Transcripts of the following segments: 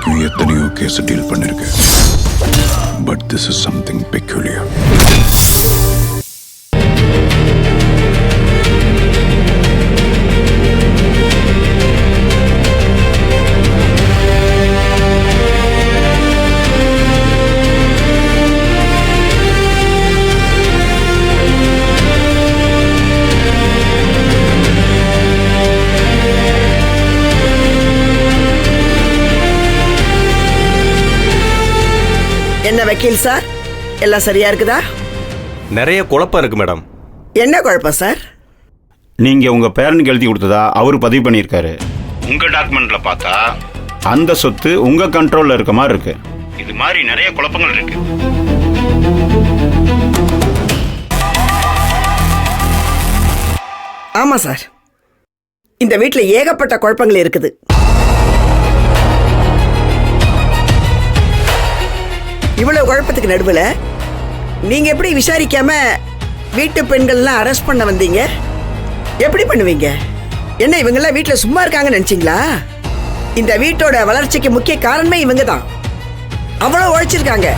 வரைக்கும் எத்தனையோ case deal பண்ணிருக்கேன். But this is something peculiar. என்ன வக்கீல் சார், எல்லாம் சரியா இருக்குதா? நிறைய குழப்பம் இருக்கு மேடம். என்ன குழப்பம் சார்? நீங்க உங்க பேரனுக்கு எழுதி கொடுத்ததா அவரு பதிவு பண்ணியிருக்காரு. உங்க டாக்குமெண்ட்ல பார்த்தா அந்த சொத்து உங்க கண்ட்ரோல்ல இருக்க மாதிரி இருக்கு. இது மாதிரி நிறைய குழப்பங்கள் இருக்கு. ஆமா சார், இந்த வீட்டில் ஏகப்பட்ட குழப்பங்கள் இருக்குது. இவ்வளவு குழப்பத்துக்கு நடுவில் நீங்க எப்படி விசாரிக்காம வீட்டு பெண்கள்லாம் அரெஸ்ட் பண்ண வந்தீங்க? எப்படி பண்ணுவீங்க? என்ன இவங்கெல்லாம் வீட்டில் சும்மா இருக்காங்கன்னு நினைச்சீங்களா? இந்த வீட்டோட வளர்ச்சிக்கு முக்கிய காரணமே இவங்க தான். அவ்வளவு உழைச்சிருக்காங்க.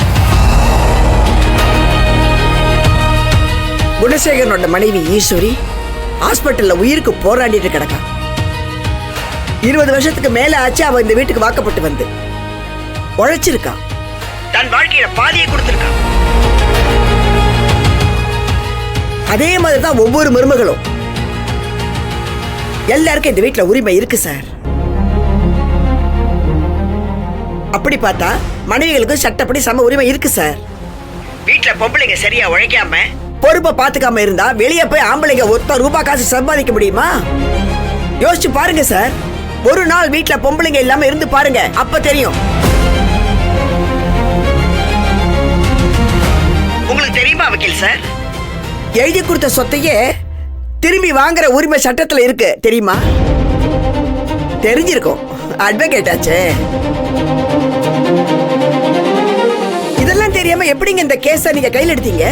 குணசேகரனோட மனைவி ஈஸ்வரி ஹாஸ்பிட்டல்ல உயிருக்கு போராடிட்டு கிடக்கா. 20 வருஷத்துக்கு மேல ஆச்சு அவ இந்த வீட்டுக்கு வாக்கப்பட்டு வந்து. உழைச்சிருக்கா, தன் வாழ்க்கையில பாதியை கொடுத்திருக்கா. அதே மாதிரிதான் ஒவ்வொரு மருமகளும். எல்லாருக்கும் இந்த வீட்டுல உரிமை இருக்கு சார். அப்படி பார்த்தா மனைவிகளுக்கு சட்டப்படி சம உரிமை இருக்கு சார். வீட்டுல பொம்பளைங்க சரியா உழைக்காம பொறுப்பை பாத்துக்காம இருந்தா வெளியே போய் ஆம்பளைங்க ஒத்த ரூபாய் காசு சம்பாதிக்க முடியுமா? யோசிச்சு பாருங்க சார். ஒரு நாள் வீட்டுல பொம்பளைங்க இல்லாம இருந்து பாருங்க, அப்ப தெரியும். உங்களுக்கு தெரியுமா வக்கீல் சார், எழுதி கொடுத்த சொத்தையே திரும்பி வாங்குற உரிமை சட்டத்துல இருக்கு தெரியுமா? தெரிஞ்சிருக்கும், அட்வொகேட் ஆச்சே. இதெல்லாம் தெரியாம எப்படிங்க இந்த கேஸ நீங்க கையில் எடுத்தீங்க?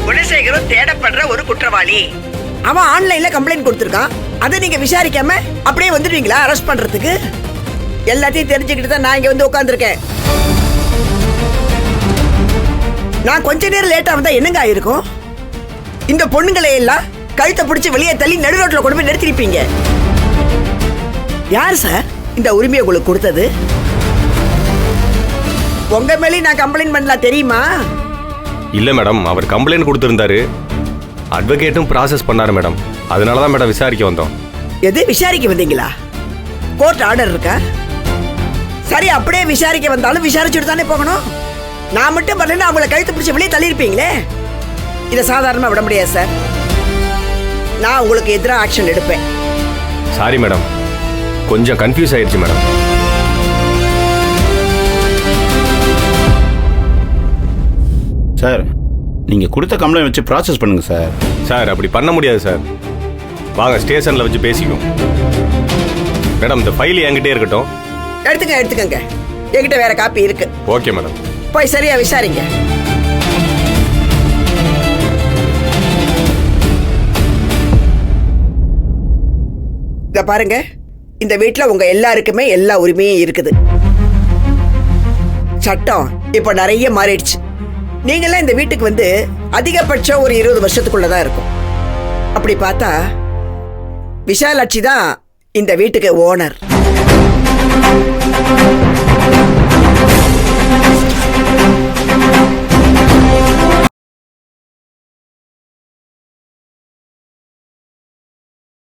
குணசேகரம் தேடப்படுற ஒரு குற்றவாளி. அவன் ஆன்லைன்ல கம்ப்ளைண்ட் கொடுத்திருக்கான். அதை நீங்க விசாரிக்காம அப்படியே வந்துடுவீங்களா அரெஸ்ட் பண்றதுக்கு? எல்லாத்தையும் தெரிஞ்சுக்கிட்டு தான் நான் இங்க வந்து உட்கார்ந்துருக்கேன். நான் கொஞ்ச நேரம் லேட்டா வந்தா என்னங்க ஆயிருக்கும்? இந்த பொண்ணுங்களை எல்லாம் கழுத்தை பிடிச்சி வெளியே தள்ளி நடு ரோட்ல கொண்டு போய் நிறுத்திருப்பீங்க. யார் சார் இந்த உரிமையை உங்களுக்கு கொடுத்தது? உங்க மேலே நான் கம்ப்ளைண்ட் பண்ணலாம் தெரியுமா? இல்ல மேடம், அவர் கம்ப்ளைண்ட் கொடுத்திருந்தாரு. அட்வொகேட்டும் ப்ராசஸ் பண்ணாரு மேடம். அதனால தான் மேடம் விசாரிக்க வந்தோம். எது விசாரிக்க வந்தீங்களா? கோர்ட் ஆர்டர் இருக்கா? சரி, அப்படியே விசாரிக்க வந்தாலும் விசாரிச்சுட்டு தானே போகணும். நான் மட்டும் பண்ணல, அவங்கள கழுத்து பிடிச்சி வெளியே தள்ளியிருப்பீங்களே. இதை சாதாரணமாக விட முடியாது சார். நான் உங்களுக்கு எதிராக ஆக்ஷன் எடுப்பேன். சாரி மேடம், கொஞ்சம் கன்ஃபியூஸ் ஆயிடுச்சு மேடம். சார், நீங்க கொடுத்த கம்ப்ளைண்ட் வச்சு ப்ராசஸ் பண்ணுங்க சார். சார், அப்படி பண்ண முடியாது சார். வாங்க ஸ்டேஷன்ல வச்சு பேசிக்குவோம். மேடம், இந்த ஃபைல் என்கிட்டே இருக்கட்டும். எடுத்துக்கங்க. என்கிட்ட வேற காப்பி இருக்கு. Okay madam. போய் சரியா விசாரிங்க. இத பாருங்க, இந்த வீட்டுல உங்க எல்லாருக்குமே எல்லா உரிமையும் இருக்குது. சட்டம் இப்ப நிறைய மாறிடுச்சு. நீங்களாம் இந்த வீட்டுக்கு வந்து அதிகபட்சம் ஒரு 20 வருஷத்துக்குள்ளதான் இருக்கும். அப்படி பார்த்தா விஷாலாட்சி தான் இந்த வீட்டுக்கு ஓனர்.